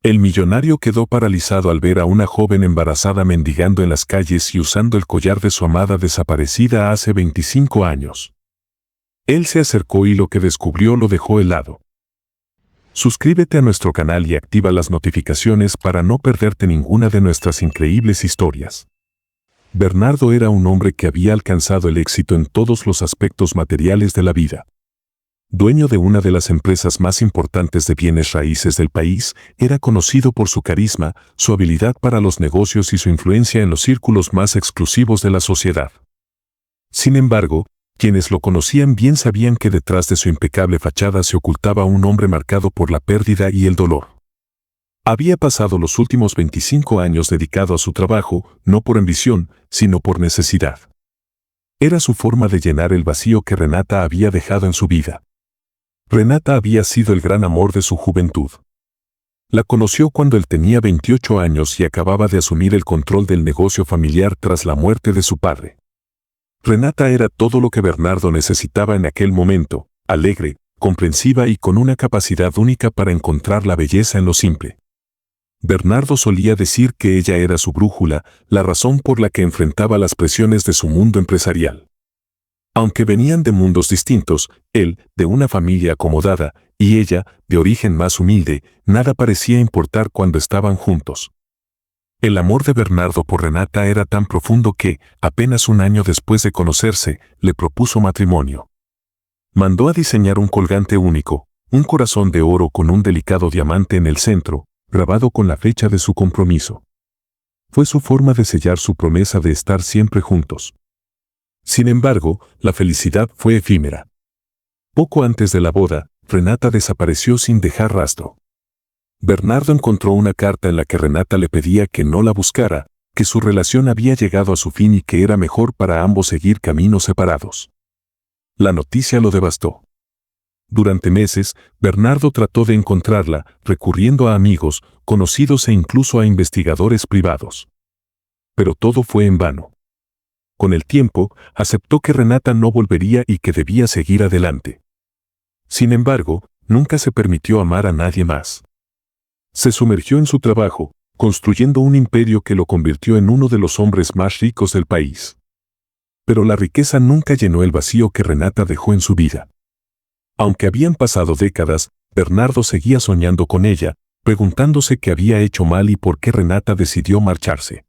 El millonario quedó paralizado al ver a una joven embarazada mendigando en las calles y usando el collar de su amada desaparecida hace 25 años. Él se acercó y lo que descubrió lo dejó helado. Suscríbete a nuestro canal y activa las notificaciones para no perderte ninguna de nuestras increíbles historias. Bernardo era un hombre que había alcanzado el éxito en todos los aspectos materiales de la vida. Dueño de una de las empresas más importantes de bienes raíces del país, era conocido por su carisma, su habilidad para los negocios y su influencia en los círculos más exclusivos de la sociedad. Sin embargo, quienes lo conocían bien sabían que detrás de su impecable fachada se ocultaba un hombre marcado por la pérdida y el dolor. Había pasado los últimos 25 años dedicado a su trabajo, no por ambición, sino por necesidad. Era su forma de llenar el vacío que Renata había dejado en su vida. Renata había sido el gran amor de su juventud. La conoció cuando él tenía 28 años y acababa de asumir el control del negocio familiar tras la muerte de su padre. Renata era todo lo que Bernardo necesitaba en aquel momento, alegre, comprensiva y con una capacidad única para encontrar la belleza en lo simple. Bernardo solía decir que ella era su brújula, la razón por la que enfrentaba las presiones de su mundo empresarial. Aunque venían de mundos distintos, él, de una familia acomodada, y ella, de origen más humilde, nada parecía importar cuando estaban juntos. El amor de Bernardo por Renata era tan profundo que, apenas un año después de conocerse, le propuso matrimonio. Mandó a diseñar un colgante único, un corazón de oro con un delicado diamante en el centro, grabado con la fecha de su compromiso. Fue su forma de sellar su promesa de estar siempre juntos. Sin embargo, la felicidad fue efímera. Poco antes de la boda, Renata desapareció sin dejar rastro. Bernardo encontró una carta en la que Renata le pedía que no la buscara, que su relación había llegado a su fin y que era mejor para ambos seguir caminos separados. La noticia lo devastó. Durante meses, Bernardo trató de encontrarla, recurriendo a amigos, conocidos e incluso a investigadores privados. Pero todo fue en vano. Con el tiempo, aceptó que Renata no volvería y que debía seguir adelante. Sin embargo, nunca se permitió amar a nadie más. Se sumergió en su trabajo, construyendo un imperio que lo convirtió en uno de los hombres más ricos del país. Pero la riqueza nunca llenó el vacío que Renata dejó en su vida. Aunque habían pasado décadas, Bernardo seguía soñando con ella, preguntándose qué había hecho mal y por qué Renata decidió marcharse.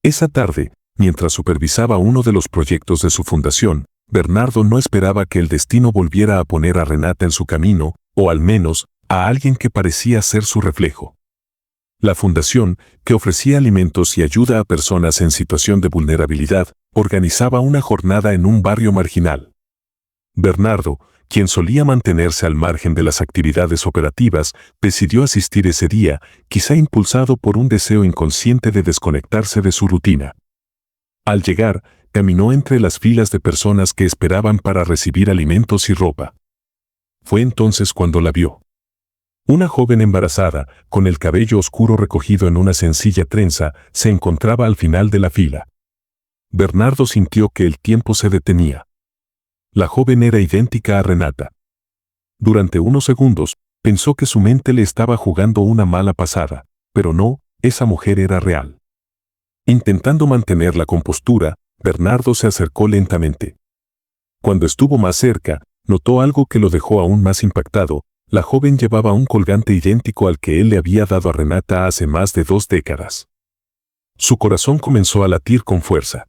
Esa tarde, mientras supervisaba uno de los proyectos de su fundación, Bernardo no esperaba que el destino volviera a poner a Renata en su camino, o al menos, a alguien que parecía ser su reflejo. La fundación, que ofrecía alimentos y ayuda a personas en situación de vulnerabilidad, organizaba una jornada en un barrio marginal. Bernardo, quien solía mantenerse al margen de las actividades operativas, decidió asistir ese día, quizá impulsado por un deseo inconsciente de desconectarse de su rutina. Al llegar, caminó entre las filas de personas que esperaban para recibir alimentos y ropa. Fue entonces cuando la vio. Una joven embarazada, con el cabello oscuro recogido en una sencilla trenza, se encontraba al final de la fila. Bernardo sintió que el tiempo se detenía. La joven era idéntica a Renata. Durante unos segundos, pensó que su mente le estaba jugando una mala pasada, pero no, esa mujer era real. Intentando mantener la compostura, Bernardo se acercó lentamente. Cuando estuvo más cerca, notó algo que lo dejó aún más impactado. La joven llevaba un colgante idéntico al que él le había dado a Renata hace más de 2 décadas. Su corazón comenzó a latir con fuerza.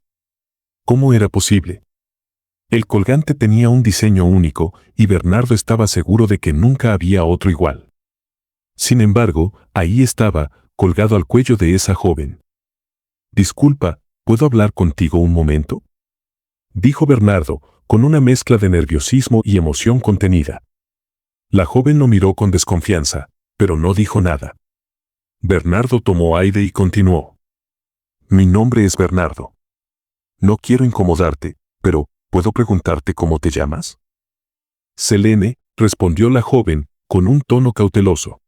¿Cómo era posible? El colgante tenía un diseño único y Bernardo estaba seguro de que nunca había otro igual. Sin embargo, ahí estaba, colgado al cuello de esa joven. «Disculpa, ¿puedo hablar contigo un momento?», dijo Bernardo, con una mezcla de nerviosismo y emoción contenida. La joven lo miró con desconfianza, pero no dijo nada. Bernardo tomó aire y continuó. «Mi nombre es Bernardo. No quiero incomodarte, pero ¿puedo preguntarte cómo te llamas?». «Selene», respondió la joven, con un tono cauteloso.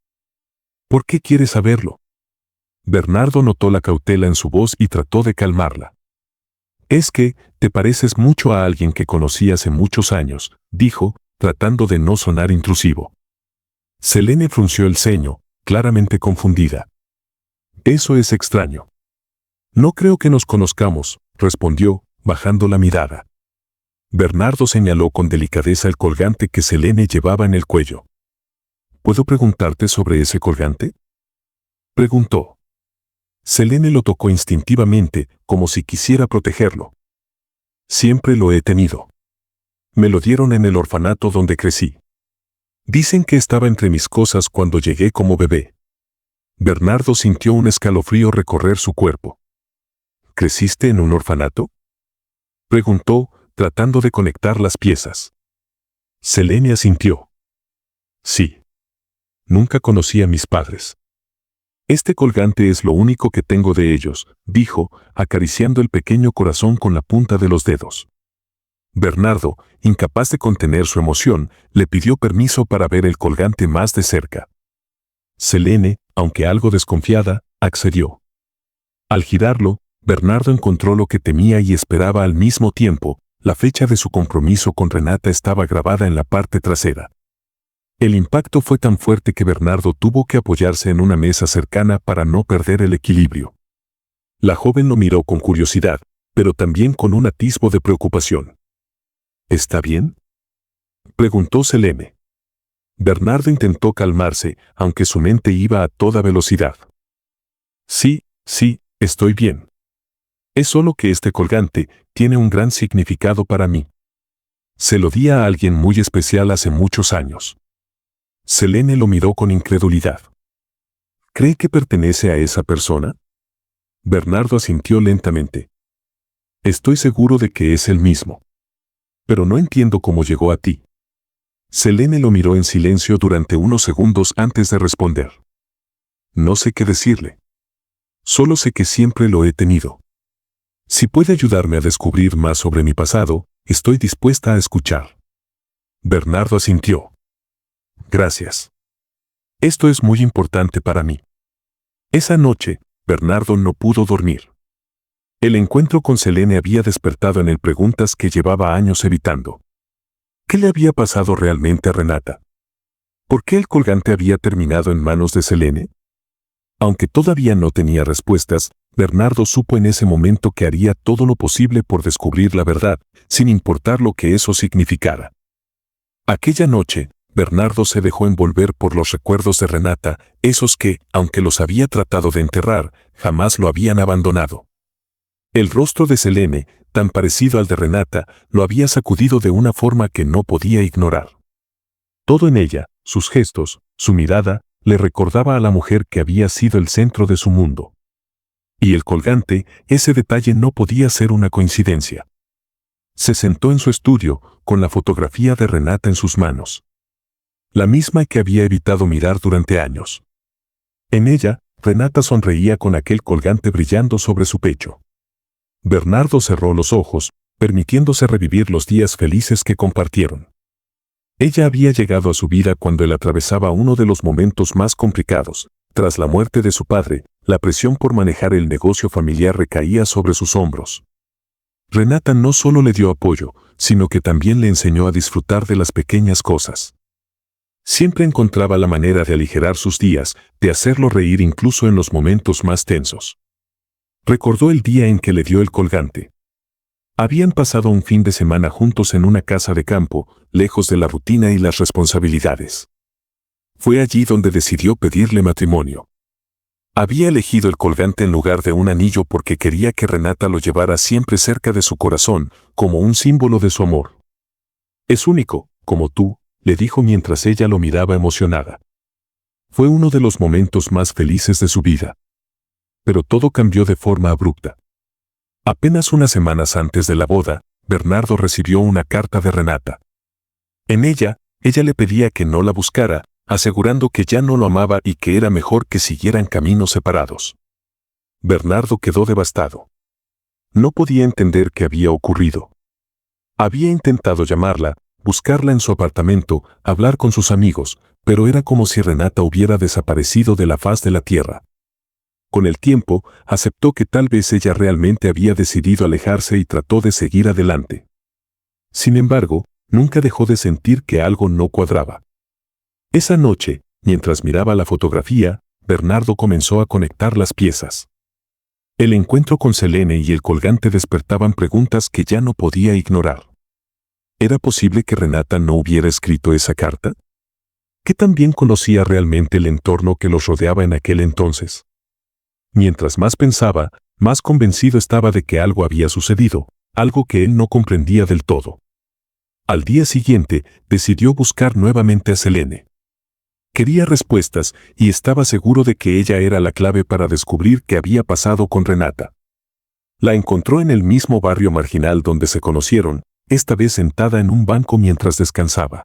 «¿Por qué quieres saberlo?». Bernardo notó la cautela en su voz y trató de calmarla. «Es que, te pareces mucho a alguien que conocí hace muchos años», dijo, tratando de no sonar intrusivo. Selene frunció el ceño, claramente confundida. Eso es extraño. No creo que nos conozcamos, respondió, bajando la mirada. Bernardo señaló con delicadeza el colgante que Selene llevaba en el cuello. ¿Puedo preguntarte sobre ese colgante?, preguntó. Selene lo tocó instintivamente, como si quisiera protegerlo. Siempre lo he tenido. Me lo dieron en el orfanato donde crecí. Dicen que estaba entre mis cosas cuando llegué como bebé. Bernardo sintió un escalofrío recorrer su cuerpo. ¿Creciste en un orfanato?, preguntó, tratando de conectar las piezas. Selene asintió. Sí. Nunca conocí a mis padres. Este colgante es lo único que tengo de ellos, dijo, acariciando el pequeño corazón con la punta de los dedos. Bernardo, incapaz de contener su emoción, le pidió permiso para ver el colgante más de cerca. Selene, aunque algo desconfiada, accedió. Al girarlo, Bernardo encontró lo que temía y esperaba al mismo tiempo. La fecha de su compromiso con Renata estaba grabada en la parte trasera. El impacto fue tan fuerte que Bernardo tuvo que apoyarse en una mesa cercana para no perder el equilibrio. La joven lo miró con curiosidad, pero también con un atisbo de preocupación. ¿Está bien?, preguntó Selene. Bernardo intentó calmarse, aunque su mente iba a toda velocidad. Sí, estoy bien. Es solo que este colgante tiene un gran significado para mí. Se lo di a alguien muy especial hace muchos años. Selene lo miró con incredulidad. ¿Cree que pertenece a esa persona?, Bernardo asintió lentamente. Estoy seguro de que es el mismo. Pero no entiendo cómo llegó a ti. Selene lo miró en silencio durante unos segundos antes de responder. No sé qué decirle. Solo sé que siempre lo he tenido. Si puede ayudarme a descubrir más sobre mi pasado, estoy dispuesta a escuchar. Bernardo asintió. Gracias. Esto es muy importante para mí. Esa noche, Bernardo no pudo dormir. El encuentro con Selene había despertado en él preguntas que llevaba años evitando. ¿Qué le había pasado realmente a Renata? ¿Por qué el colgante había terminado en manos de Selene? Aunque todavía no tenía respuestas, Bernardo supo en ese momento que haría todo lo posible por descubrir la verdad, sin importar lo que eso significara. Aquella noche, Bernardo se dejó envolver por los recuerdos de Renata, esos que, aunque los había tratado de enterrar, jamás lo habían abandonado. El rostro de Selene, tan parecido al de Renata, lo había sacudido de una forma que no podía ignorar. Todo en ella, sus gestos, su mirada, le recordaba a la mujer que había sido el centro de su mundo. Y el colgante, ese detalle no podía ser una coincidencia. Se sentó en su estudio, con la fotografía de Renata en sus manos. La misma que había evitado mirar durante años. En ella, Renata sonreía con aquel colgante brillando sobre su pecho. Bernardo cerró los ojos, permitiéndose revivir los días felices que compartieron. Ella había llegado a su vida cuando él atravesaba uno de los momentos más complicados. Tras la muerte de su padre, la presión por manejar el negocio familiar recaía sobre sus hombros. Renata no solo le dio apoyo, sino que también le enseñó a disfrutar de las pequeñas cosas. Siempre encontraba la manera de aligerar sus días, de hacerlo reír incluso en los momentos más tensos. Recordó el día en que le dio el colgante. Habían pasado un fin de semana juntos en una casa de campo, lejos de la rutina y las responsabilidades. Fue allí donde decidió pedirle matrimonio. Había elegido el colgante en lugar de un anillo porque quería que Renata lo llevara siempre cerca de su corazón, como un símbolo de su amor. Es único, como tú, le dijo mientras ella lo miraba emocionada. Fue uno de los momentos más felices de su vida. Pero todo cambió de forma abrupta. Apenas unas semanas antes de la boda, Bernardo recibió una carta de Renata. En ella le pedía que no la buscara, asegurando que ya no lo amaba y que era mejor que siguieran caminos separados. Bernardo quedó devastado. No podía entender qué había ocurrido. Había intentado llamarla, buscarla en su apartamento, hablar con sus amigos, pero era como si Renata hubiera desaparecido de la faz de la tierra. Con el tiempo, aceptó que tal vez ella realmente había decidido alejarse y trató de seguir adelante. Sin embargo, nunca dejó de sentir que algo no cuadraba. Esa noche, Mientras miraba la fotografía, Bernardo comenzó a conectar las piezas. El encuentro con Selene y el colgante despertaban preguntas que ya no podía ignorar. ¿Era posible que Renata no hubiera escrito esa carta? ¿Qué tan bien conocía realmente el entorno que los rodeaba en aquel entonces? Mientras más pensaba, más convencido estaba de que algo había sucedido, algo que él no comprendía del todo. Al día siguiente, decidió buscar nuevamente a Selene. Quería respuestas y estaba seguro de que ella era la clave para descubrir qué había pasado con Renata. La encontró en el mismo barrio marginal donde se conocieron, esta vez sentada en un banco mientras descansaba.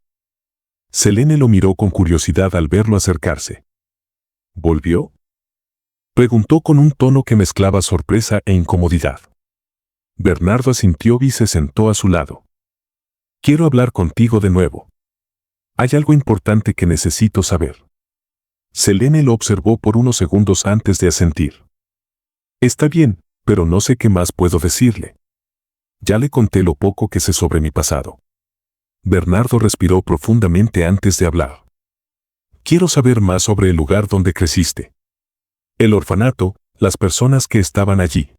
Selene lo miró con curiosidad al verlo acercarse. ¿Volvió?, preguntó con un tono que mezclaba sorpresa e incomodidad. Bernardo asintió y se sentó a su lado. Quiero hablar contigo de nuevo. Hay algo importante que necesito saber. Selene lo observó por unos segundos antes de asentir. Está bien, pero no sé qué más puedo decirle. Ya le conté lo poco que sé sobre mi pasado. Bernardo respiró profundamente antes de hablar. Quiero saber más sobre el lugar donde creciste. El orfanato, las personas que estaban allí.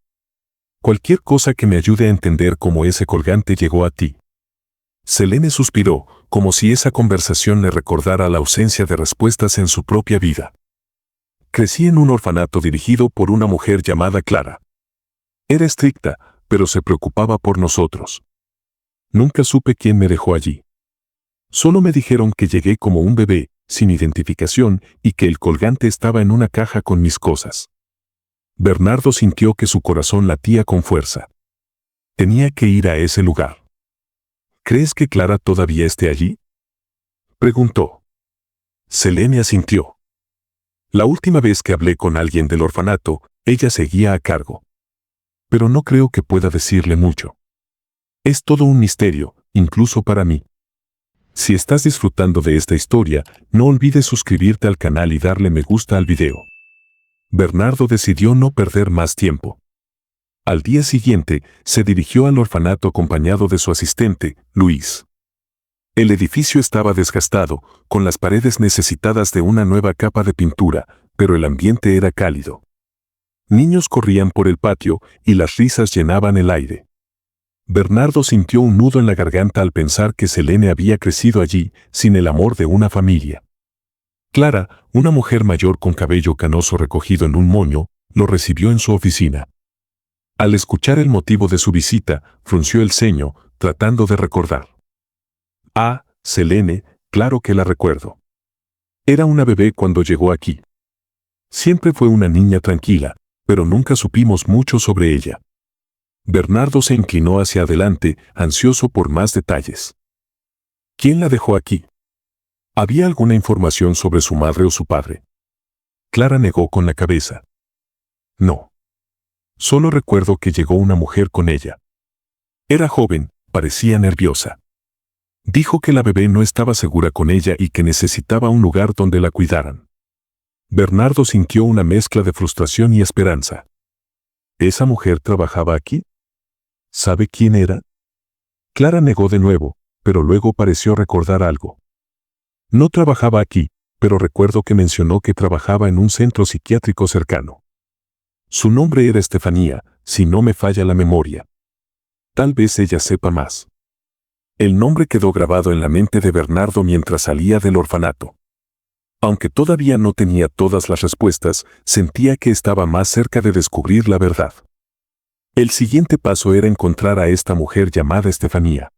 Cualquier cosa que me ayude a entender cómo ese colgante llegó a ti. Selene suspiró, como si esa conversación le recordara la ausencia de respuestas en su propia vida. Crecí en un orfanato dirigido por una mujer llamada Clara. Era estricta, pero se preocupaba por nosotros. Nunca supe quién me dejó allí. Solo me dijeron que llegué como un bebé, sin identificación, y que el colgante estaba en una caja con mis cosas. Bernardo sintió que su corazón latía con fuerza. Tenía que ir a ese lugar. ¿Crees que Clara todavía esté allí?, preguntó. Selene asintió. La última vez que hablé con alguien del orfanato, ella seguía a cargo. Pero no creo que pueda decirle mucho. Es todo un misterio, incluso para mí. Si estás disfrutando de esta historia, no olvides suscribirte al canal y darle me gusta al video. Bernardo decidió no perder más tiempo. Al día siguiente, se dirigió al orfanato acompañado de su asistente, Luis. El edificio estaba desgastado, con las paredes necesitadas de una nueva capa de pintura, pero el ambiente era cálido. Niños corrían por el patio y las risas llenaban el aire. Bernardo sintió un nudo en la garganta al pensar que Selene había crecido allí, sin el amor de una familia. Clara, una mujer mayor con cabello canoso recogido en un moño, lo recibió en su oficina. Al escuchar el motivo de su visita, frunció el ceño, tratando de recordar. Ah, Selene, claro que la recuerdo. Era una bebé cuando llegó aquí. Siempre fue una niña tranquila, pero nunca supimos mucho sobre ella. Bernardo se inclinó hacia adelante, ansioso por más detalles. ¿Quién la dejó aquí? ¿Había alguna información sobre su madre o su padre? Clara negó con la cabeza. No. Solo recuerdo que llegó una mujer con ella. Era joven, parecía nerviosa. Dijo que la bebé no estaba segura con ella y que necesitaba un lugar donde la cuidaran. Bernardo sintió una mezcla de frustración y esperanza. ¿Esa mujer trabajaba aquí? ¿Sabe quién era? Clara negó de nuevo, pero luego pareció recordar algo. No trabajaba aquí, pero recuerdo que mencionó que trabajaba en un centro psiquiátrico cercano. Su nombre era Estefanía, si no me falla la memoria. Tal vez ella sepa más. El nombre quedó grabado en la mente de Bernardo mientras salía del orfanato. Aunque todavía no tenía todas las respuestas, sentía que estaba más cerca de descubrir la verdad. El siguiente paso era encontrar a esta mujer llamada Estefanía.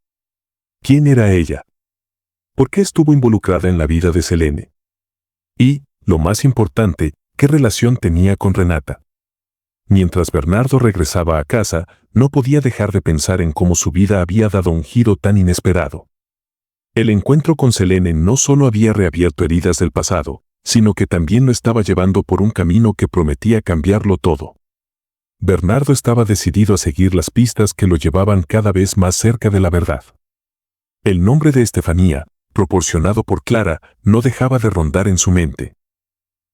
¿Quién era ella? ¿Por qué estuvo involucrada en la vida de Selene? Y, lo más importante, ¿qué relación tenía con Renata? Mientras Bernardo regresaba a casa, no podía dejar de pensar en cómo su vida había dado un giro tan inesperado. El encuentro con Selene no solo había reabierto heridas del pasado, sino que también lo estaba llevando por un camino que prometía cambiarlo todo. Bernardo estaba decidido a seguir las pistas que lo llevaban cada vez más cerca de la verdad. El nombre de Estefanía, proporcionado por Clara, no dejaba de rondar en su mente.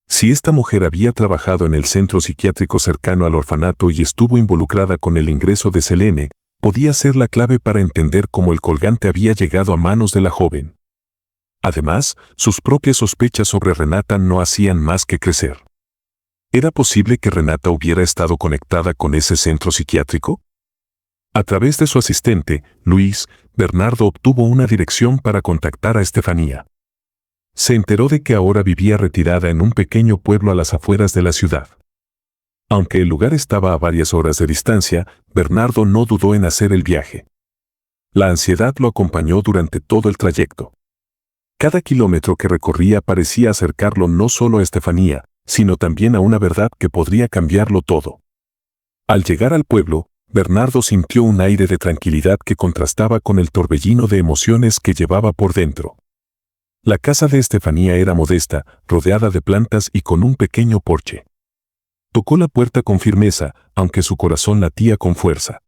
Si esta mujer había trabajado en el centro psiquiátrico cercano al orfanato y estuvo involucrada con el ingreso de Selene, podía ser la clave para entender cómo el colgante había llegado a manos de la joven. Además, sus propias sospechas sobre Renata no hacían más que crecer. ¿Era posible que Renata hubiera estado conectada con ese centro psiquiátrico? A través de su asistente, Luis, Bernardo obtuvo una dirección para contactar a Estefanía. Se enteró de que ahora vivía retirada en un pequeño pueblo a las afueras de la ciudad. Aunque el lugar estaba a varias horas de distancia, Bernardo no dudó en hacer el viaje. La ansiedad lo acompañó durante todo el trayecto. Cada kilómetro que recorría parecía acercarlo no solo a Estefanía, sino también a una verdad que podría cambiarlo todo. Al llegar al pueblo, Bernardo sintió un aire de tranquilidad que contrastaba con el torbellino de emociones que llevaba por dentro. La casa de Estefanía era modesta, rodeada de plantas y con un pequeño porche. Tocó la puerta con firmeza, aunque su corazón latía con fuerza.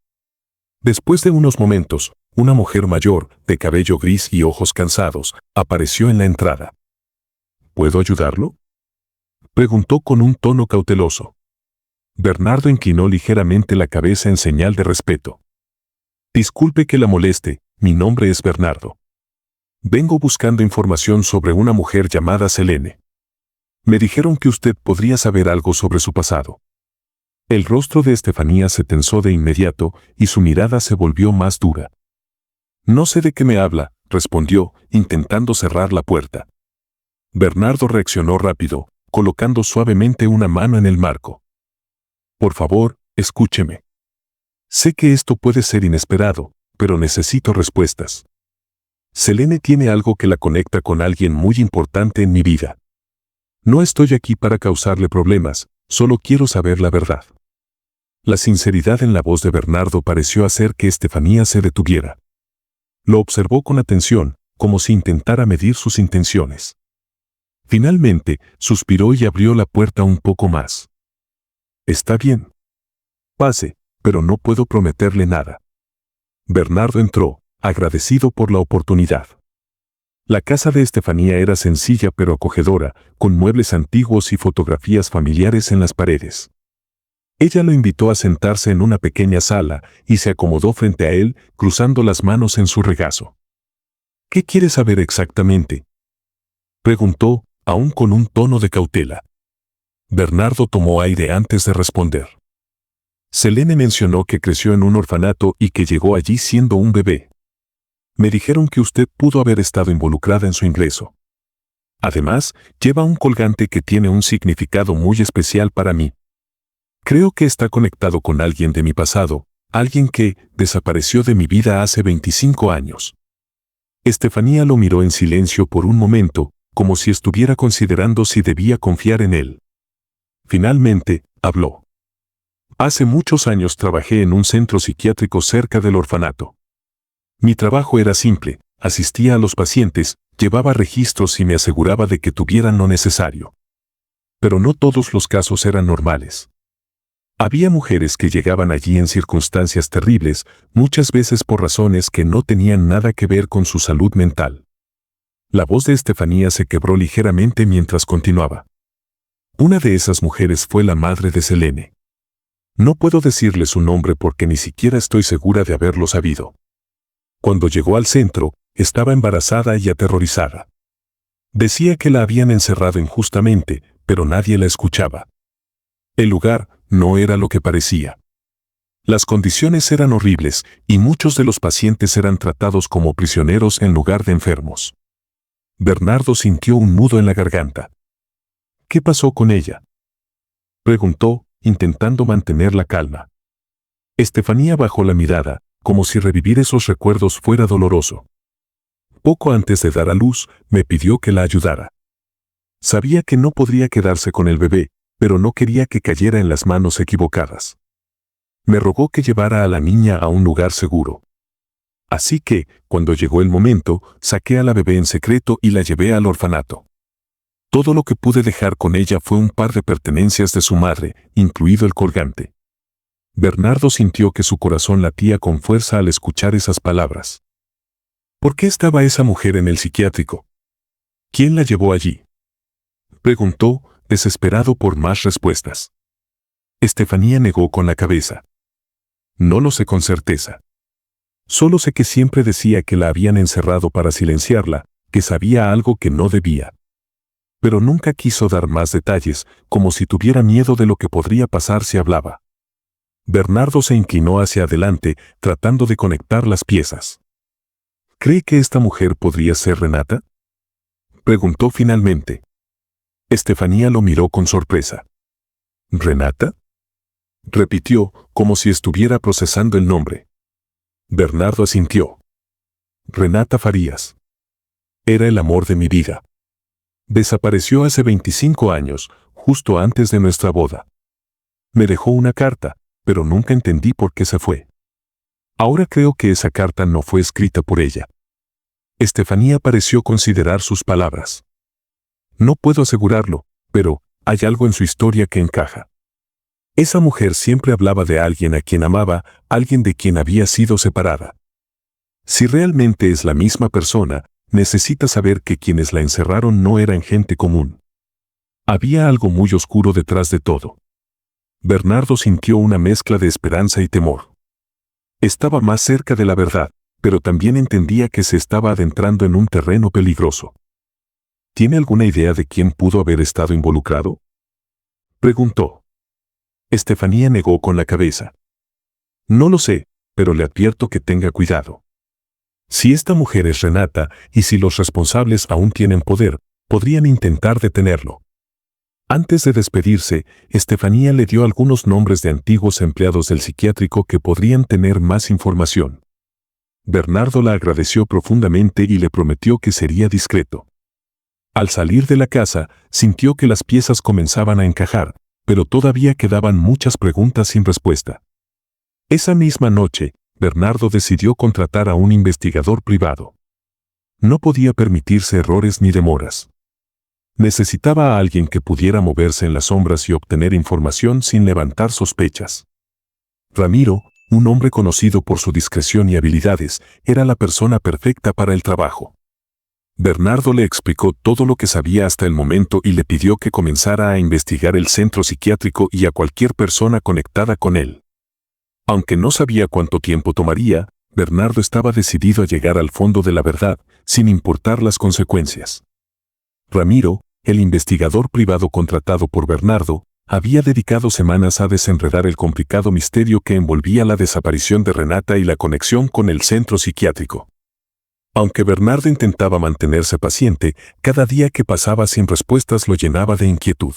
Después de unos momentos, una mujer mayor, de cabello gris y ojos cansados, apareció en la entrada. ¿Puedo ayudarlo?, preguntó con un tono cauteloso. Bernardo inclinó ligeramente la cabeza en señal de respeto. Disculpe que la moleste, mi nombre es Bernardo. Vengo buscando información sobre una mujer llamada Selene. Me dijeron que usted podría saber algo sobre su pasado. El rostro de Estefanía se tensó de inmediato y su mirada se volvió más dura. No sé de qué me habla, respondió, intentando cerrar la puerta. Bernardo reaccionó rápido, colocando suavemente una mano en el marco. Por favor, escúcheme. Sé que esto puede ser inesperado, pero necesito respuestas. Selene tiene algo que la conecta con alguien muy importante en mi vida. No estoy aquí para causarle problemas, solo quiero saber la verdad. La sinceridad en la voz de Bernardo pareció hacer que Estefanía se detuviera. Lo observó con atención, como si intentara medir sus intenciones. Finalmente, suspiró y abrió la puerta un poco más. Está bien. Pase, pero no puedo prometerle nada. Bernardo entró, agradecido por la oportunidad. La casa de Estefanía era sencilla pero acogedora, con muebles antiguos y fotografías familiares en las paredes. Ella lo invitó a sentarse en una pequeña sala y se acomodó frente a él, cruzando las manos en su regazo. ¿Qué quiere saber exactamente?, preguntó, aún con un tono de cautela. Bernardo tomó aire antes de responder. Selene mencionó que creció en un orfanato y que llegó allí siendo un bebé. Me dijeron que usted pudo haber estado involucrada en su ingreso. Además, lleva un colgante que tiene un significado muy especial para mí. Creo que está conectado con alguien de mi pasado, alguien que desapareció de mi vida hace 25 años. Estefanía lo miró en silencio por un momento, como si estuviera considerando si debía confiar en él. Finalmente, habló. Hace muchos años trabajé en un centro psiquiátrico cerca del orfanato. Mi trabajo era simple, asistía a los pacientes, llevaba registros y me aseguraba de que tuvieran lo necesario. Pero no todos los casos eran normales. Había mujeres que llegaban allí en circunstancias terribles, muchas veces por razones que no tenían nada que ver con su salud mental. La voz de Estefanía se quebró ligeramente mientras continuaba. Una de esas mujeres fue la madre de Selene. No puedo decirle su nombre porque ni siquiera estoy segura de haberlo sabido. Cuando llegó al centro, estaba embarazada y aterrorizada. Decía que la habían encerrado injustamente, pero nadie la escuchaba. El lugar no era lo que parecía. Las condiciones eran horribles y muchos de los pacientes eran tratados como prisioneros en lugar de enfermos. Bernardo sintió un nudo en la garganta. ¿Qué pasó con ella?, preguntó, intentando mantener la calma. Estefanía bajó la mirada, como si revivir esos recuerdos fuera doloroso. Poco antes de dar a luz, me pidió que la ayudara. Sabía que no podría quedarse con el bebé, pero no quería que cayera en las manos equivocadas. Me rogó que llevara a la niña a un lugar seguro. Así que, cuando llegó el momento, saqué a la bebé en secreto y la llevé al orfanato. Todo lo que pude dejar con ella fue un par de pertenencias de su madre, incluido el colgante. Bernardo sintió que su corazón latía con fuerza al escuchar esas palabras. ¿Por qué estaba esa mujer en el psiquiátrico? ¿Quién la llevó allí?, preguntó, desesperado por más respuestas. Estefanía negó con la cabeza. No lo sé con certeza. Solo sé que siempre decía que la habían encerrado para silenciarla, que sabía algo que no debía. Pero nunca quiso dar más detalles, como si tuviera miedo de lo que podría pasar si hablaba. Bernardo se inclinó hacia adelante, tratando de conectar las piezas. ¿Cree que esta mujer podría ser Renata?, preguntó finalmente. Estefanía lo miró con sorpresa. ¿Renata?, repitió, como si estuviera procesando el nombre. Bernardo asintió. Renata Farías. Era el amor de mi vida. Desapareció hace 25 años, justo antes de nuestra boda. Me dejó una carta, pero nunca entendí por qué se fue. Ahora creo que esa carta no fue escrita por ella. Estefanía pareció considerar sus palabras. No puedo asegurarlo, pero hay algo en su historia que encaja. Esa mujer siempre hablaba de alguien a quien amaba, alguien de quien había sido separada. Si realmente es la misma persona, necesita saber que quienes la encerraron no eran gente común. Había algo muy oscuro detrás de todo. Bernardo sintió una mezcla de esperanza y temor. Estaba más cerca de la verdad, pero también entendía que se estaba adentrando en un terreno peligroso. ¿Tiene alguna idea de quién pudo haber estado involucrado?, preguntó. Estefanía negó con la cabeza. No lo sé, pero le advierto que tenga cuidado. Si esta mujer es Renata, y si los responsables aún tienen poder, podrían intentar detenerlo. Antes de despedirse, Estefanía le dio algunos nombres de antiguos empleados del psiquiátrico que podrían tener más información. Bernardo la agradeció profundamente y le prometió que sería discreto. Al salir de la casa, sintió que las piezas comenzaban a encajar, pero todavía quedaban muchas preguntas sin respuesta. Esa misma noche, Bernardo decidió contratar a un investigador privado. No podía permitirse errores ni demoras. Necesitaba a alguien que pudiera moverse en las sombras y obtener información sin levantar sospechas. Ramiro, un hombre conocido por su discreción y habilidades, era la persona perfecta para el trabajo. Bernardo le explicó todo lo que sabía hasta el momento y le pidió que comenzara a investigar el centro psiquiátrico y a cualquier persona conectada con él. Aunque no sabía cuánto tiempo tomaría, Bernardo estaba decidido a llegar al fondo de la verdad, sin importar las consecuencias. Ramiro, el investigador privado contratado por Bernardo, había dedicado semanas a desenredar el complicado misterio que envolvía la desaparición de Renata y la conexión con el centro psiquiátrico. Aunque Bernardo intentaba mantenerse paciente, cada día que pasaba sin respuestas lo llenaba de inquietud.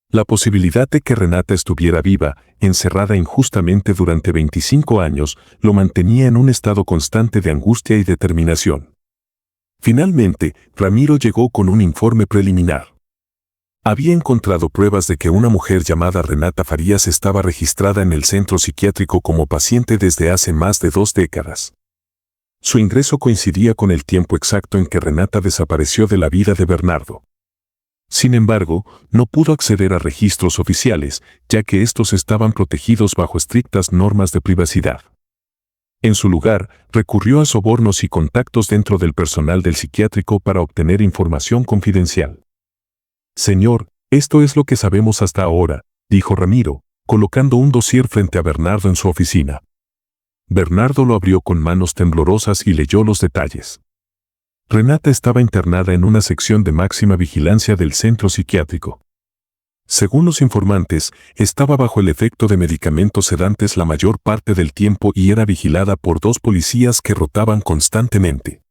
La posibilidad de que Renata estuviera viva, encerrada injustamente durante 25 años, lo mantenía en un estado constante de angustia y determinación. Finalmente, Ramiro llegó con un informe preliminar. Había encontrado pruebas de que una mujer llamada Renata Farías estaba registrada en el centro psiquiátrico como paciente desde hace más de 2 décadas. Su ingreso coincidía con el tiempo exacto en que Renata desapareció de la vida de Bernardo. Sin embargo, no pudo acceder a registros oficiales, ya que estos estaban protegidos bajo estrictas normas de privacidad. En su lugar, recurrió a sobornos y contactos dentro del personal del psiquiátrico para obtener información confidencial. Señor, esto es lo que sabemos hasta ahora, dijo Ramiro, colocando un dossier frente a Bernardo en su oficina. Bernardo lo abrió con manos temblorosas y leyó los detalles. Renata estaba internada en una sección de máxima vigilancia del centro psiquiátrico. Según los informantes, estaba bajo el efecto de medicamentos sedantes la mayor parte del tiempo y era vigilada por 2 policías que rotaban constantemente.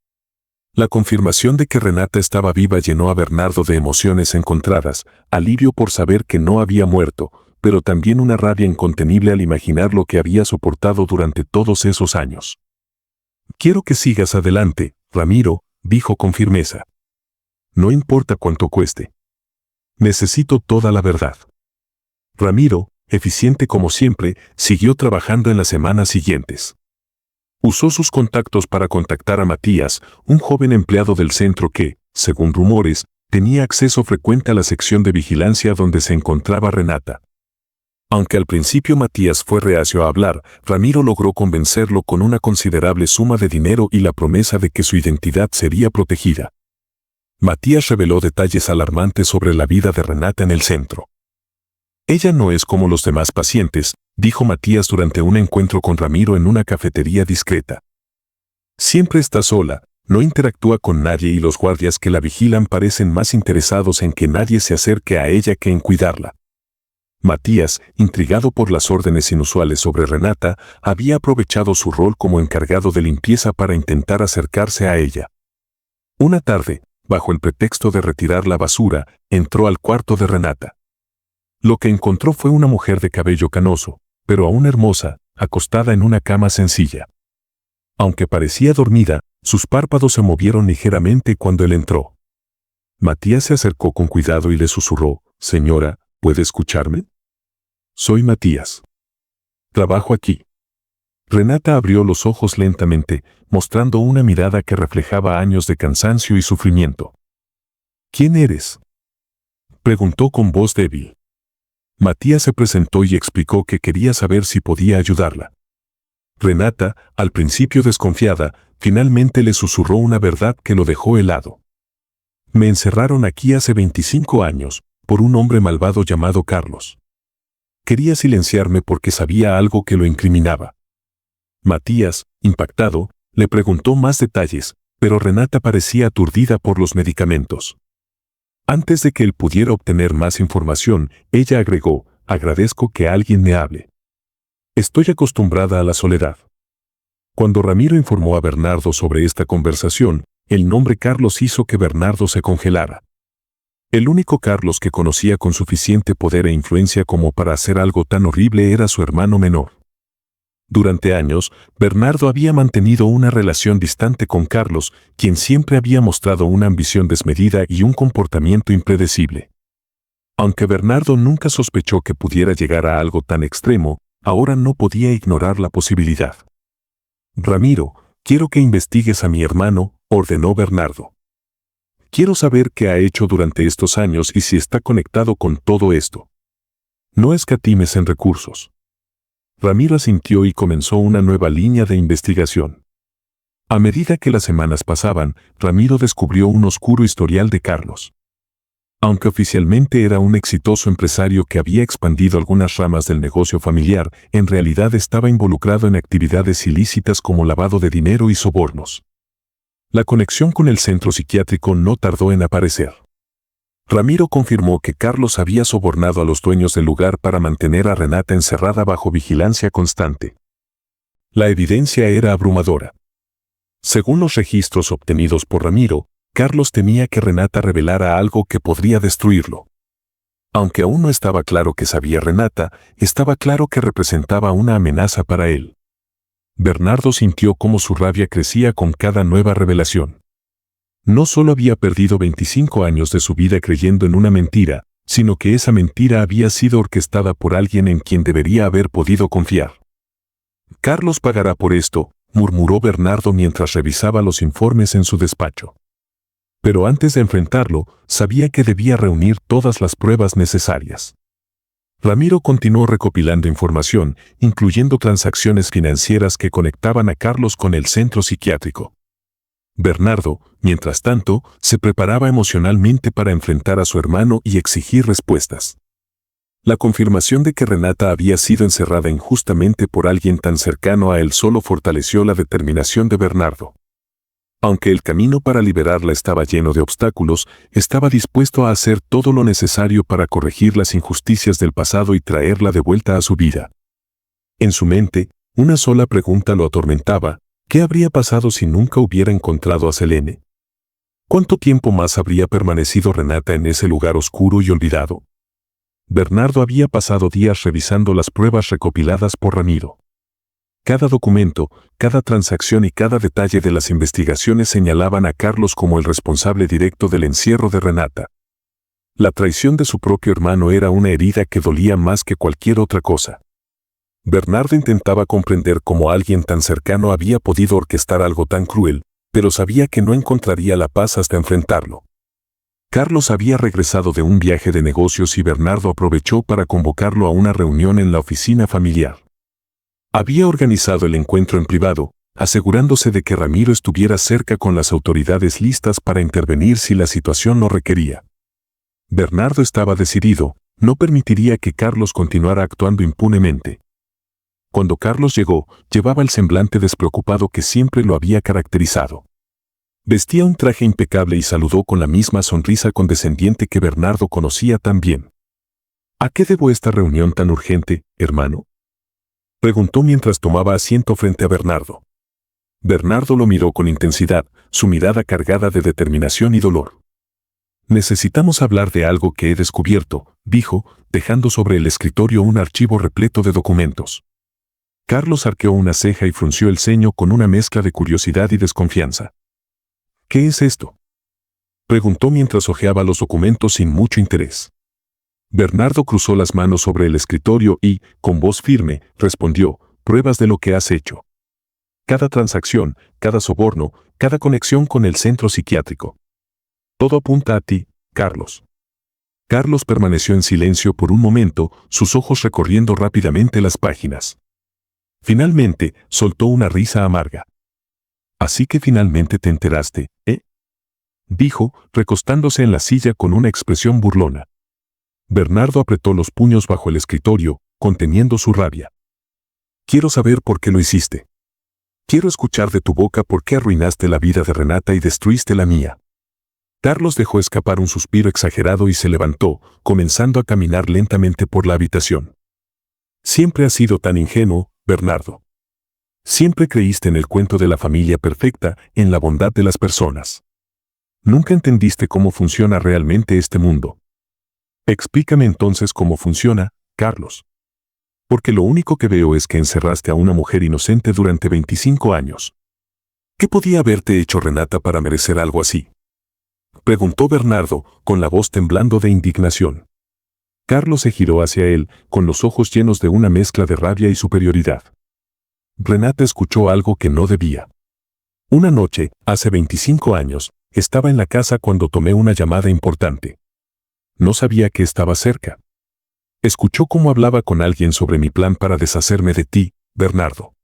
La confirmación de que Renata estaba viva llenó a Bernardo de emociones encontradas, alivio por saber que no había muerto, pero también una rabia incontenible al imaginar lo que había soportado durante todos esos años. Quiero que sigas adelante, Ramiro, dijo con firmeza. No importa cuánto cueste. Necesito toda la verdad. Ramiro, eficiente como siempre, siguió trabajando en las semanas siguientes. Usó sus contactos para contactar a Matías, un joven empleado del centro que, según rumores, tenía acceso frecuente a la sección de vigilancia donde se encontraba Renata. Aunque al principio Matías fue reacio a hablar, Ramiro logró convencerlo con una considerable suma de dinero y la promesa de que su identidad sería protegida. Matías reveló detalles alarmantes sobre la vida de Renata en el centro. Ella no es como los demás pacientes, dijo Matías durante un encuentro con Ramiro en una cafetería discreta. Siempre está sola, No interactúa con nadie y los guardias que la vigilan parecen más interesados en que nadie se acerque a ella que en cuidarla. Matías, intrigado por las órdenes inusuales sobre Renata, había aprovechado su rol como encargado de limpieza para intentar acercarse a ella. Una tarde, bajo el pretexto de retirar la basura, entró al cuarto de Renata. Lo que encontró fue una mujer de cabello canoso, pero aún hermosa, acostada en una cama sencilla. Aunque parecía dormida, sus párpados se movieron ligeramente cuando él entró. Matías se acercó con cuidado y le susurró: «Señora, ¿puede escucharme?» «Soy Matías. Trabajo aquí». Renata abrió los ojos lentamente, mostrando una mirada que reflejaba años de cansancio y sufrimiento. «¿Quién eres?», preguntó con voz débil. Matías se presentó y explicó que quería saber si podía ayudarla. Renata, al principio desconfiada, finalmente le susurró una verdad que lo dejó helado. «Me encerraron aquí hace 25 años, por un hombre malvado llamado Carlos. Quería silenciarme porque sabía algo que lo incriminaba». Matías, impactado, le preguntó más detalles, pero Renata parecía aturdida por los medicamentos. Antes de que él pudiera obtener más información, ella agregó: «Agradezco que alguien me hable. Estoy acostumbrada a la soledad». Cuando Ramiro informó a Bernardo sobre esta conversación, el nombre Carlos hizo que Bernardo se congelara. El único Carlos que conocía con suficiente poder e influencia como para hacer algo tan horrible era su hermano menor. Durante años, Bernardo había mantenido una relación distante con Carlos, quien siempre había mostrado una ambición desmedida y un comportamiento impredecible. Aunque Bernardo nunca sospechó que pudiera llegar a algo tan extremo, ahora no podía ignorar la posibilidad. «Ramiro, quiero que investigues a mi hermano», ordenó Bernardo. «Quiero saber qué ha hecho durante estos años y si está conectado con todo esto. No escatimes en recursos». Ramiro asintió y comenzó una nueva línea de investigación. A medida que las semanas pasaban, Ramiro descubrió un oscuro historial de Carlos. Aunque oficialmente era un exitoso empresario que había expandido algunas ramas del negocio familiar, en realidad estaba involucrado en actividades ilícitas como lavado de dinero y sobornos. La conexión con el centro psiquiátrico no tardó en aparecer. Ramiro confirmó que Carlos había sobornado a los dueños del lugar para mantener a Renata encerrada bajo vigilancia constante. La evidencia era abrumadora. Según los registros obtenidos por Ramiro, Carlos temía que Renata revelara algo que podría destruirlo. Aunque aún no estaba claro qué sabía Renata, estaba claro que representaba una amenaza para él. Bernardo sintió cómo su rabia crecía con cada nueva revelación. No solo había perdido 25 años de su vida creyendo en una mentira, sino que esa mentira había sido orquestada por alguien en quien debería haber podido confiar. «Carlos pagará por esto», murmuró Bernardo mientras revisaba los informes en su despacho. Pero antes de enfrentarlo, sabía que debía reunir todas las pruebas necesarias. Ramiro continuó recopilando información, incluyendo transacciones financieras que conectaban a Carlos con el centro psiquiátrico. Bernardo, mientras tanto, se preparaba emocionalmente para enfrentar a su hermano y exigir respuestas. La confirmación de que Renata había sido encerrada injustamente por alguien tan cercano a él solo fortaleció la determinación de Bernardo. Aunque el camino para liberarla estaba lleno de obstáculos, estaba dispuesto a hacer todo lo necesario para corregir las injusticias del pasado y traerla de vuelta a su vida. En su mente, una sola pregunta lo atormentaba: ¿qué habría pasado si nunca hubiera encontrado a Selene? ¿Cuánto tiempo más habría permanecido Renata en ese lugar oscuro y olvidado? Bernardo había pasado días revisando las pruebas recopiladas por Ramiro. Cada documento, cada transacción y cada detalle de las investigaciones señalaban a Carlos como el responsable directo del encierro de Renata. La traición de su propio hermano era una herida que dolía más que cualquier otra cosa. Bernardo intentaba comprender cómo alguien tan cercano había podido orquestar algo tan cruel, pero sabía que no encontraría la paz hasta enfrentarlo. Carlos había regresado de un viaje de negocios y Bernardo aprovechó para convocarlo a una reunión en la oficina familiar. Había organizado el encuentro en privado, asegurándose de que Ramiro estuviera cerca con las autoridades listas para intervenir si la situación lo requería. Bernardo estaba decidido, no permitiría que Carlos continuara actuando impunemente. Cuando Carlos llegó, llevaba el semblante despreocupado que siempre lo había caracterizado. Vestía un traje impecable y saludó con la misma sonrisa condescendiente que Bernardo conocía tan bien. ¿A qué debo esta reunión tan urgente, hermano?, preguntó mientras tomaba asiento frente a Bernardo. Bernardo lo miró con intensidad, su mirada cargada de determinación y dolor. Necesitamos hablar de algo que he descubierto, dijo, dejando sobre el escritorio un archivo repleto de documentos. Carlos arqueó una ceja y frunció el ceño con una mezcla de curiosidad y desconfianza. ¿Qué es esto?, preguntó mientras hojeaba los documentos sin mucho interés. Bernardo cruzó las manos sobre el escritorio y, con voz firme, respondió: pruebas de lo que has hecho. Cada transacción, cada soborno, cada conexión con el centro psiquiátrico. Todo apunta a ti, Carlos. Carlos permaneció en silencio por un momento, sus ojos recorriendo rápidamente las páginas. Finalmente, soltó una risa amarga. Así que finalmente te enteraste, ¿eh?, dijo, recostándose en la silla con una expresión burlona. Bernardo apretó los puños bajo el escritorio, conteniendo su rabia. Quiero saber por qué lo hiciste. Quiero escuchar de tu boca por qué arruinaste la vida de Renata y destruiste la mía. Carlos dejó escapar un suspiro exagerado y se levantó, comenzando a caminar lentamente por la habitación. Siempre has sido tan ingenuo, Bernardo. Siempre creíste en el cuento de la familia perfecta, en la bondad de las personas. Nunca entendiste cómo funciona realmente este mundo. Explícame entonces cómo funciona, Carlos. Porque lo único que veo es que encerraste a una mujer inocente durante 25 años. ¿Qué podía haberte hecho Renata para merecer algo así?, preguntó Bernardo, con la voz temblando de indignación. Carlos se giró hacia él, con los ojos llenos de una mezcla de rabia y superioridad. Renata escuchó algo que no debía. Una noche, hace 25 años, estaba en la casa cuando tomé una llamada importante. No sabía que estaba cerca. Escuchó cómo hablaba con alguien sobre mi plan para deshacerme de ti, Bernardo.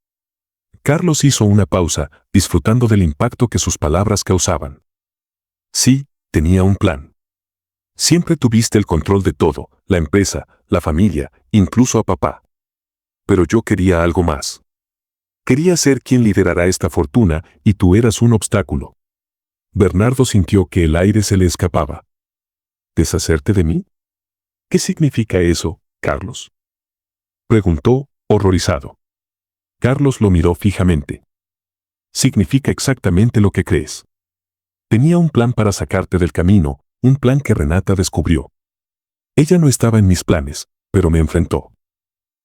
Carlos hizo una pausa, disfrutando del impacto que sus palabras causaban. Sí, tenía un plan. Siempre tuviste el control de todo, la empresa, la familia, incluso a papá. Pero yo quería algo más. Quería ser quien liderara esta fortuna, y tú eras un obstáculo. Bernardo sintió que el aire se le escapaba. ¿Deshacerte de mí? ¿Qué significa eso, Carlos?, preguntó, horrorizado. Carlos lo miró fijamente. Significa exactamente lo que crees. Tenía un plan para sacarte del camino, un plan que Renata descubrió. Ella no estaba en mis planes, pero me enfrentó.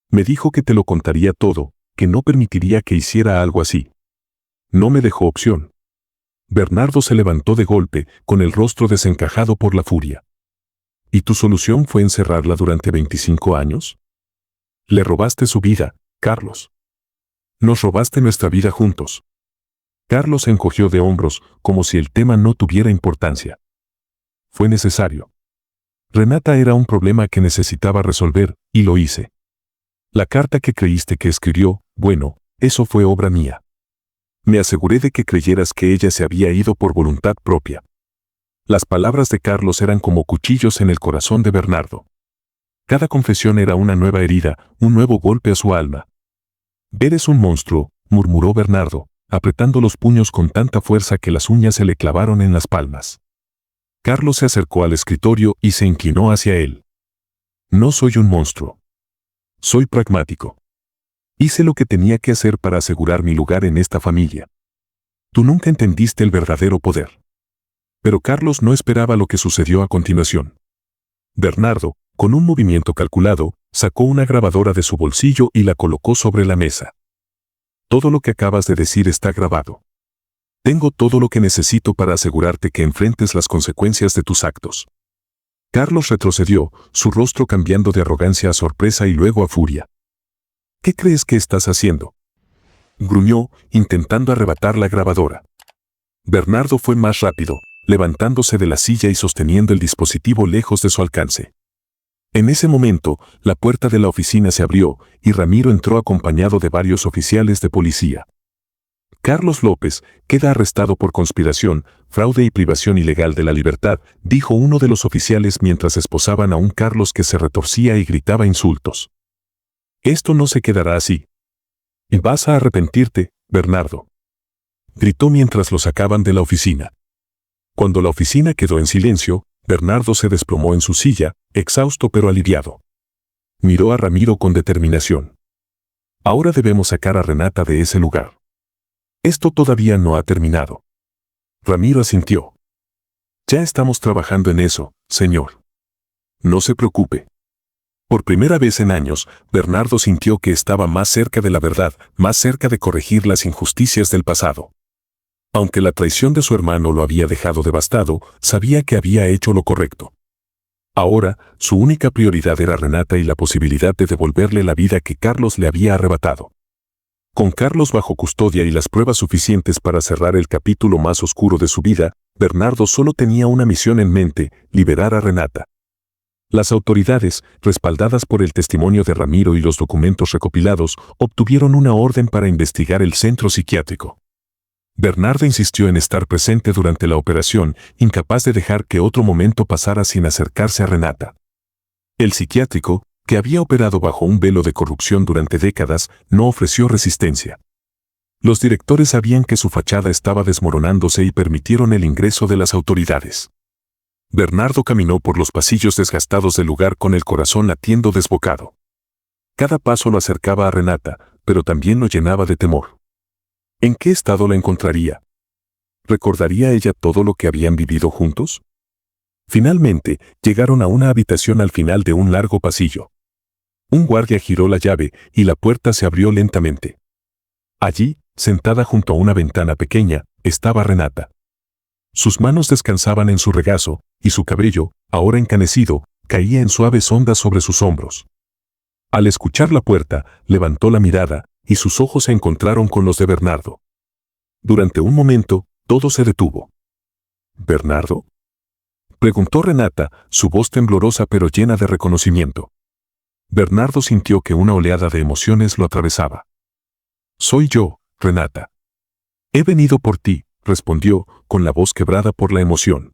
Me dijo que te lo contaría todo, que no permitiría que hiciera algo así. No me dejó opción. Bernardo se levantó de golpe, con el rostro desencajado por la furia. ¿Y tu solución fue encerrarla durante 25 años? Le robaste su vida, Carlos. Nos robaste nuestra vida juntos. Carlos se encogió de hombros, como si el tema no tuviera importancia. Fue necesario. Renata era un problema que necesitaba resolver, y lo hice. La carta que creíste que escribió, bueno, eso fue obra mía. Me aseguré de que creyeras que ella se había ido por voluntad propia. Las palabras de Carlos eran como cuchillos en el corazón de Bernardo. Cada confesión era una nueva herida, un nuevo golpe a su alma. «Eres un monstruo», murmuró Bernardo, apretando los puños con tanta fuerza que las uñas se le clavaron en las palmas. Carlos se acercó al escritorio y se inclinó hacia él. «No soy un monstruo. Soy pragmático. Hice lo que tenía que hacer para asegurar mi lugar en esta familia. Tú nunca entendiste el verdadero poder». Pero Carlos no esperaba lo que sucedió a continuación. Bernardo, con un movimiento calculado, sacó una grabadora de su bolsillo y la colocó sobre la mesa. Todo lo que acabas de decir está grabado. Tengo todo lo que necesito para asegurarte que enfrentes las consecuencias de tus actos. Carlos retrocedió, su rostro cambiando de arrogancia a sorpresa y luego a furia. ¿Qué crees que estás haciendo?, gruñó, intentando arrebatar la grabadora. Bernardo fue más rápido, levantándose de la silla y sosteniendo el dispositivo lejos de su alcance. En ese momento, la puerta de la oficina se abrió y Ramiro entró acompañado de varios oficiales de policía. Carlos López queda arrestado por conspiración, fraude y privación ilegal de la libertad, dijo uno de los oficiales mientras esposaban a un Carlos que se retorcía y gritaba insultos. Esto no se quedará así. Y vas a arrepentirte, Bernardo. gritó mientras lo sacaban de la oficina. Cuando la oficina quedó en silencio, Bernardo se desplomó en su silla, exhausto pero aliviado. Miró a Ramiro con determinación. Ahora debemos sacar a Renata de ese lugar. Esto todavía no ha terminado. Ramiro asintió. Ya estamos trabajando en eso, señor. No se preocupe. Por primera vez en años, Bernardo sintió que estaba más cerca de la verdad, más cerca de corregir las injusticias del pasado. Aunque la traición de su hermano lo había dejado devastado, sabía que había hecho lo correcto. Ahora, su única prioridad era Renata y la posibilidad de devolverle la vida que Carlos le había arrebatado. Con Carlos bajo custodia y las pruebas suficientes para cerrar el capítulo más oscuro de su vida, Bernardo solo tenía una misión en mente: liberar a Renata. Las autoridades, respaldadas por el testimonio de Ramiro y los documentos recopilados, obtuvieron una orden para investigar el centro psiquiátrico. Bernardo insistió en estar presente durante la operación, incapaz de dejar que otro momento pasara sin acercarse a Renata. El psiquiátrico, que había operado bajo un velo de corrupción durante décadas, no ofreció resistencia. Los directores sabían que su fachada estaba desmoronándose y permitieron el ingreso de las autoridades. Bernardo caminó por los pasillos desgastados del lugar con el corazón latiendo desbocado. Cada paso lo acercaba a Renata, pero también lo llenaba de temor. ¿En qué estado la encontraría? ¿Recordaría ella todo lo que habían vivido juntos? Finalmente, llegaron a una habitación al final de un largo pasillo. Un guardia giró la llave y la puerta se abrió lentamente. Allí, sentada junto a una ventana pequeña, estaba Renata. Sus manos descansaban en su regazo, y su cabello, ahora encanecido, caía en suaves ondas sobre sus hombros. Al escuchar la puerta, levantó la mirada, y sus ojos se encontraron con los de Bernardo. Durante un momento, todo se detuvo. ¿Bernardo?, preguntó Renata, su voz temblorosa pero llena de reconocimiento. Bernardo sintió que una oleada de emociones lo atravesaba. «Soy yo, Renata. He venido por ti», respondió, con la voz quebrada por la emoción.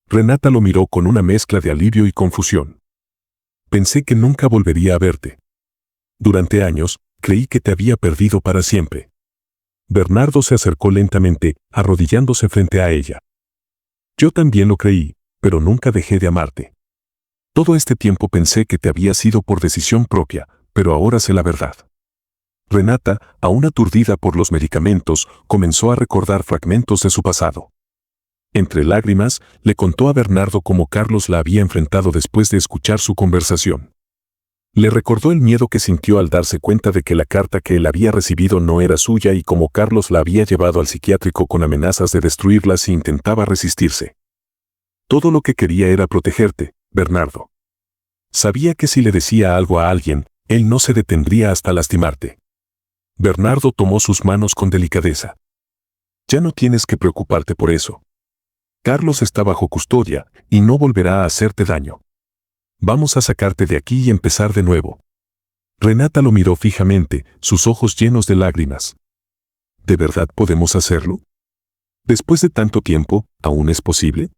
Renata lo miró con una mezcla de alivio y confusión. «Pensé que nunca volvería a verte. Durante años, creí que te había perdido para siempre». Bernardo se acercó lentamente, arrodillándose frente a ella. «Yo también lo creí, pero nunca dejé de amarte. Todo este tiempo pensé que te había sido por decisión propia, pero ahora sé la verdad». Renata, aún aturdida por los medicamentos, comenzó a recordar fragmentos de su pasado. Entre lágrimas, le contó a Bernardo cómo Carlos la había enfrentado después de escuchar su conversación. Le recordó el miedo que sintió al darse cuenta de que la carta que él había recibido no era suya y cómo Carlos la había llevado al psiquiátrico con amenazas de destruirla si intentaba resistirse. Todo lo que quería era protegerte, Bernardo. Sabía que si le decía algo a alguien, él no se detendría hasta lastimarte. Bernardo tomó sus manos con delicadeza. «Ya no tienes que preocuparte por eso. Carlos está bajo custodia y no volverá a hacerte daño. Vamos a sacarte de aquí y empezar de nuevo». Renata lo miró fijamente, sus ojos llenos de lágrimas. «¿De verdad podemos hacerlo? Después de tanto tiempo, ¿aún es posible?».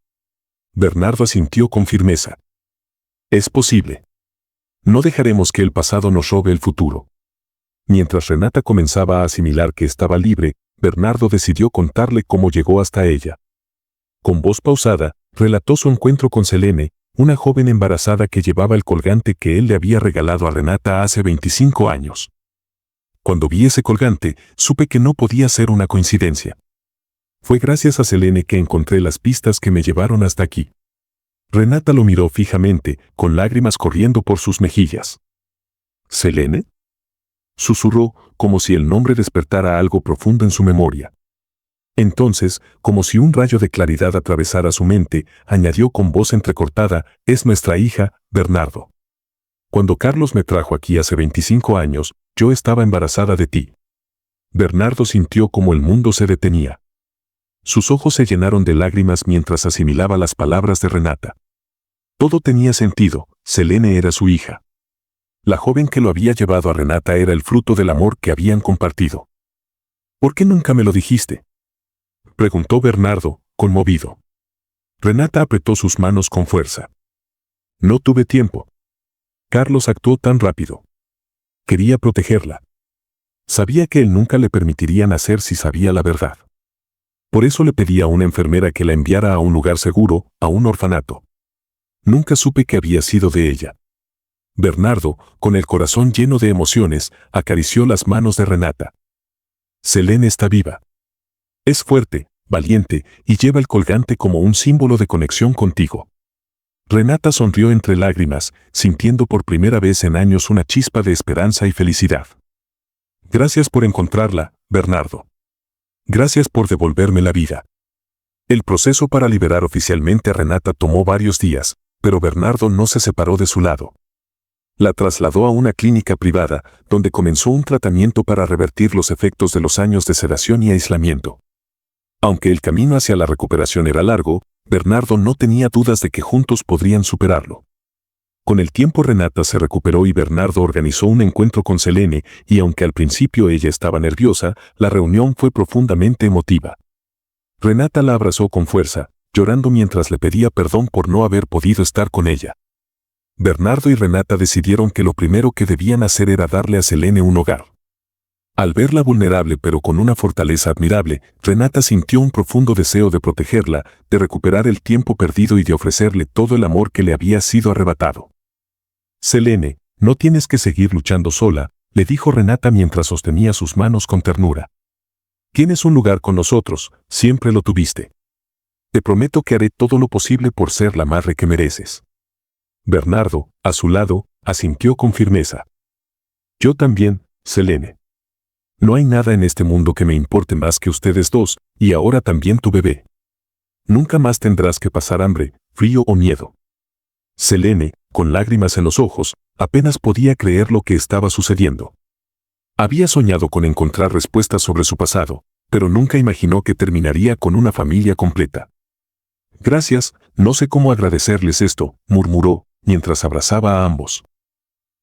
Bernardo asintió con firmeza. «Es posible. No dejaremos que el pasado nos robe el futuro». Mientras Renata comenzaba a asimilar que estaba libre, Bernardo decidió contarle cómo llegó hasta ella. Con voz pausada, relató su encuentro con Selene, una joven embarazada que llevaba el colgante que él le había regalado a Renata hace 25 años. Cuando vi ese colgante, supe que no podía ser una coincidencia. Fue gracias a Selene que encontré las pistas que me llevaron hasta aquí. Renata lo miró fijamente, con lágrimas corriendo por sus mejillas. ¿Selene?, susurró, como si el nombre despertara algo profundo en su memoria. Entonces, como si un rayo de claridad atravesara su mente, añadió con voz entrecortada: «Es nuestra hija, Bernardo. Cuando Carlos me trajo aquí hace 25 años, yo estaba embarazada de ti». Bernardo sintió como el mundo se detenía. Sus ojos se llenaron de lágrimas mientras asimilaba las palabras de Renata. Todo tenía sentido, Selene era su hija. La joven que lo había llevado a Renata era el fruto del amor que habían compartido. «¿Por qué nunca me lo dijiste?», preguntó Bernardo, conmovido. Renata apretó sus manos con fuerza. «No tuve tiempo. Carlos actuó tan rápido. Quería protegerla. Sabía que él nunca le permitiría nacer si sabía la verdad. Por eso le pedí a una enfermera que la enviara a un lugar seguro, a un orfanato. Nunca supe qué había sido de ella. Bernardo, con el corazón lleno de emociones, acarició las manos de Renata. Selene está viva. Es fuerte, valiente, y lleva el colgante como un símbolo de conexión contigo. Renata sonrió entre lágrimas, sintiendo por primera vez en años una chispa de esperanza y felicidad. Gracias por encontrarla, Bernardo. Gracias por devolverme la vida. El proceso para liberar oficialmente a Renata tomó varios días, pero Bernardo no se separó de su lado. La trasladó a una clínica privada, donde comenzó un tratamiento para revertir los efectos de los años de sedación y aislamiento. Aunque el camino hacia la recuperación era largo, Bernardo no tenía dudas de que juntos podrían superarlo. Con el tiempo Renata se recuperó y Bernardo organizó un encuentro con Selene, y aunque al principio ella estaba nerviosa, la reunión fue profundamente emotiva. Renata la abrazó con fuerza, llorando mientras le pedía perdón por no haber podido estar con ella. Bernardo y Renata decidieron que lo primero que debían hacer era darle a Selene un hogar. Al verla vulnerable pero con una fortaleza admirable, Renata sintió un profundo deseo de protegerla, de recuperar el tiempo perdido y de ofrecerle todo el amor que le había sido arrebatado. Selene, no tienes que seguir luchando sola, le dijo Renata mientras sostenía sus manos con ternura. Tienes un lugar con nosotros, siempre lo tuviste. Te prometo que haré todo lo posible por ser la madre que mereces. Bernardo, a su lado, asintió con firmeza. Yo también, Selene. No hay nada en este mundo que me importe más que ustedes dos, y ahora también tu bebé. Nunca más tendrás que pasar hambre, frío o miedo. Selene, con lágrimas en los ojos, apenas podía creer lo que estaba sucediendo. Había soñado con encontrar respuestas sobre su pasado, pero nunca imaginó que terminaría con una familia completa. Gracias, no sé cómo agradecerles esto, murmuró, mientras abrazaba a ambos.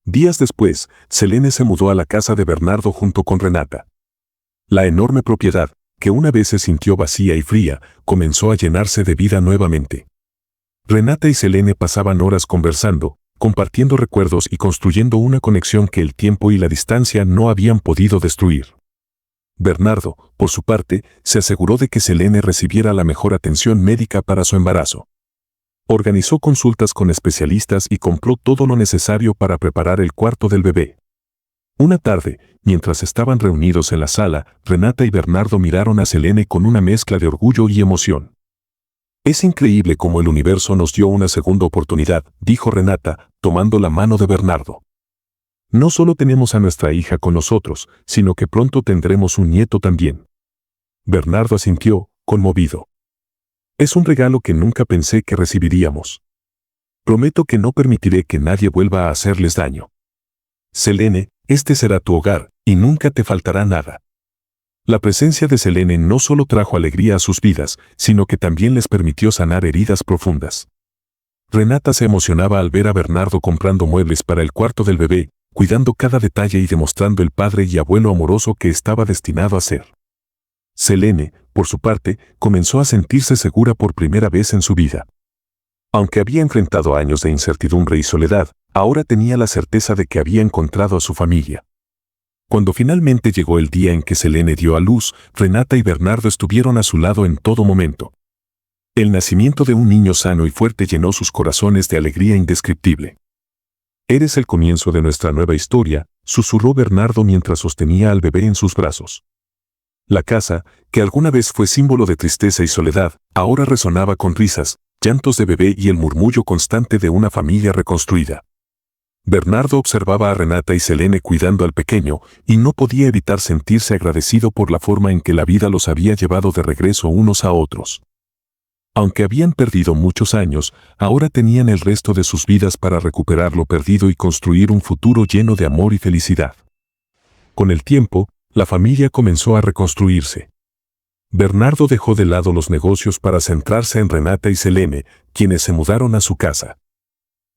Días después, Selene se mudó a la casa de Bernardo junto con Renata. La enorme propiedad, que una vez se sintió vacía y fría, comenzó a llenarse de vida nuevamente. Renata y Selene pasaban horas conversando, compartiendo recuerdos y construyendo una conexión que el tiempo y la distancia no habían podido destruir. Bernardo, por su parte, se aseguró de que Selene recibiera la mejor atención médica para su embarazo. Organizó consultas con especialistas y compró todo lo necesario para preparar el cuarto del bebé. Una tarde, mientras estaban reunidos en la sala, Renata y Bernardo miraron a Selene con una mezcla de orgullo y emoción. Es increíble cómo el universo nos dio una segunda oportunidad, dijo Renata, tomando la mano de Bernardo. No solo tenemos a nuestra hija con nosotros, sino que pronto tendremos un nieto también. Bernardo asintió, conmovido. Es un regalo que nunca pensé que recibiríamos. Prometo que no permitiré que nadie vuelva a hacerles daño. Selene, este será tu hogar, y nunca te faltará nada. La presencia de Selene no solo trajo alegría a sus vidas, sino que también les permitió sanar heridas profundas. Renata se emocionaba al ver a Bernardo comprando muebles para el cuarto del bebé, cuidando cada detalle y demostrando el padre y abuelo amoroso que estaba destinado a ser. Selene, por su parte, comenzó a sentirse segura por primera vez en su vida. Aunque había enfrentado años de incertidumbre y soledad, ahora tenía la certeza de que había encontrado a su familia. Cuando finalmente llegó el día en que Selene dio a luz, Renata y Bernardo estuvieron a su lado en todo momento. El nacimiento de un niño sano y fuerte llenó sus corazones de alegría indescriptible. Eres el comienzo de nuestra nueva historia, susurró Bernardo mientras sostenía al bebé en sus brazos. La casa, que alguna vez fue símbolo de tristeza y soledad, ahora resonaba con risas, llantos de bebé y el murmullo constante de una familia reconstruida. Bernardo observaba a Renata y Selene cuidando al pequeño, y no podía evitar sentirse agradecido por la forma en que la vida los había llevado de regreso unos a otros. Aunque habían perdido muchos años, ahora tenían el resto de sus vidas para recuperar lo perdido y construir un futuro lleno de amor y felicidad. Con el tiempo, la familia comenzó a reconstruirse. Bernardo dejó de lado los negocios para centrarse en Renata y Selene, quienes se mudaron a su casa.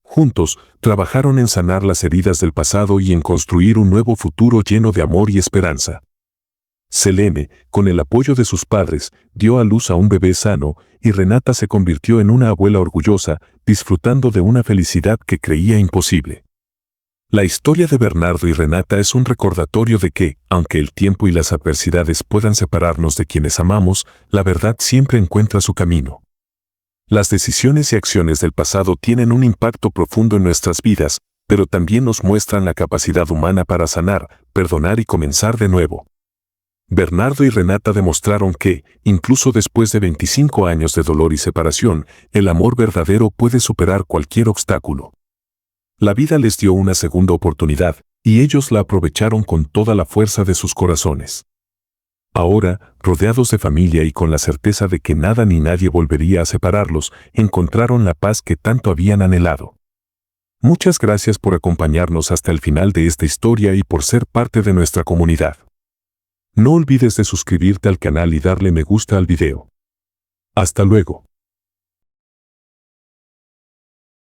Juntos, trabajaron en sanar las heridas del pasado y en construir un nuevo futuro lleno de amor y esperanza. Selene, con el apoyo de sus padres, dio a luz a un bebé sano, y Renata se convirtió en una abuela orgullosa, disfrutando de una felicidad que creía imposible. La historia de Bernardo y Renata es un recordatorio de que, aunque el tiempo y las adversidades puedan separarnos de quienes amamos, la verdad siempre encuentra su camino. Las decisiones y acciones del pasado tienen un impacto profundo en nuestras vidas, pero también nos muestran la capacidad humana para sanar, perdonar y comenzar de nuevo. Bernardo y Renata demostraron que, incluso después de 25 años de dolor y separación, el amor verdadero puede superar cualquier obstáculo. La vida les dio una segunda oportunidad, y ellos la aprovecharon con toda la fuerza de sus corazones. Ahora, rodeados de familia y con la certeza de que nada ni nadie volvería a separarlos, encontraron la paz que tanto habían anhelado. Muchas gracias por acompañarnos hasta el final de esta historia y por ser parte de nuestra comunidad. No olvides de suscribirte al canal y darle me gusta al video. Hasta luego.